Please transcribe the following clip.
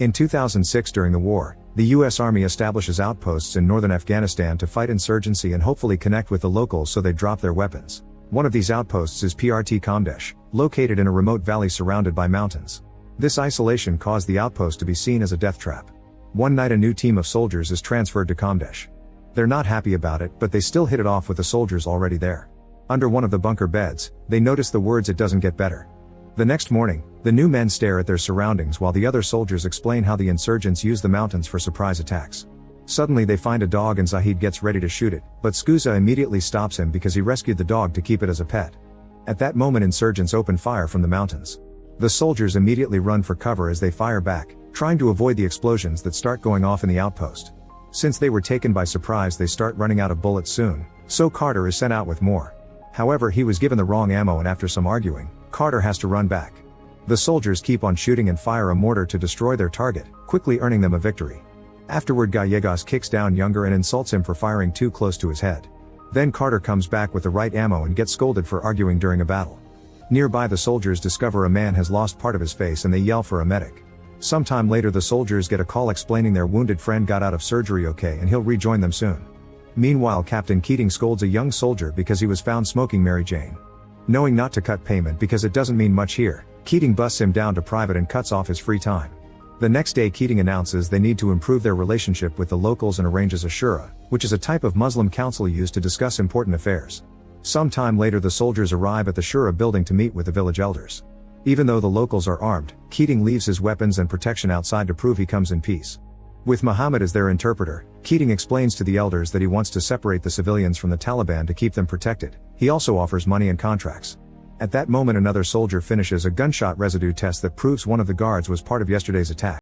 In 2006 during the war, the US Army establishes outposts in northern Afghanistan to fight insurgency and hopefully connect with the locals so they drop their weapons. One of these outposts is PRT Kamdesh, located in a remote valley surrounded by mountains. This isolation caused the outpost to be seen as a death trap. One night a new team of soldiers is transferred to Kamdesh. They're not happy about it, but they still hit it off with the soldiers already there. Under one of the bunker beds, they notice the words "it doesn't get better." The next morning, the new men stare at their surroundings while the other soldiers explain how the insurgents use the mountains for surprise attacks. Suddenly they find a dog and Zahid gets ready to shoot it, but Skuza immediately stops him because he rescued the dog to keep it as a pet. At that moment insurgents open fire from the mountains. The soldiers immediately run for cover as they fire back, trying to avoid the explosions that start going off in the outpost. Since they were taken by surprise they start running out of bullets soon, so Carter is sent out with more. However, he was given the wrong ammo and after some arguing, Carter has to run back. The soldiers keep on shooting and fire a mortar to destroy their target, quickly earning them a victory. Afterward Gallegos kicks down Younger and insults him for firing too close to his head. Then Carter comes back with the right ammo and gets scolded for arguing during a battle. Nearby the soldiers discover a man has lost part of his face and they yell for a medic. Sometime later the soldiers get a call explaining their wounded friend got out of surgery okay and he'll rejoin them soon. Meanwhile Captain Keating scolds a young soldier because he was found smoking Mary Jane. Knowing not to cut payment because it doesn't mean much here, Keating busts him down to private and cuts off his free time. The next day Keating announces they need to improve their relationship with the locals and arranges a shura, which is a type of Muslim council used to discuss important affairs. Some time later the soldiers arrive at the shura building to meet with the village elders. Even though the locals are armed, Keating leaves his weapons and protection outside to prove he comes in peace. With Muhammad as their interpreter, Keating explains to the elders that he wants to separate the civilians from the Taliban to keep them protected. He also offers money and contracts. At that moment another soldier finishes a gunshot residue test that proves one of the guards was part of yesterday's attack.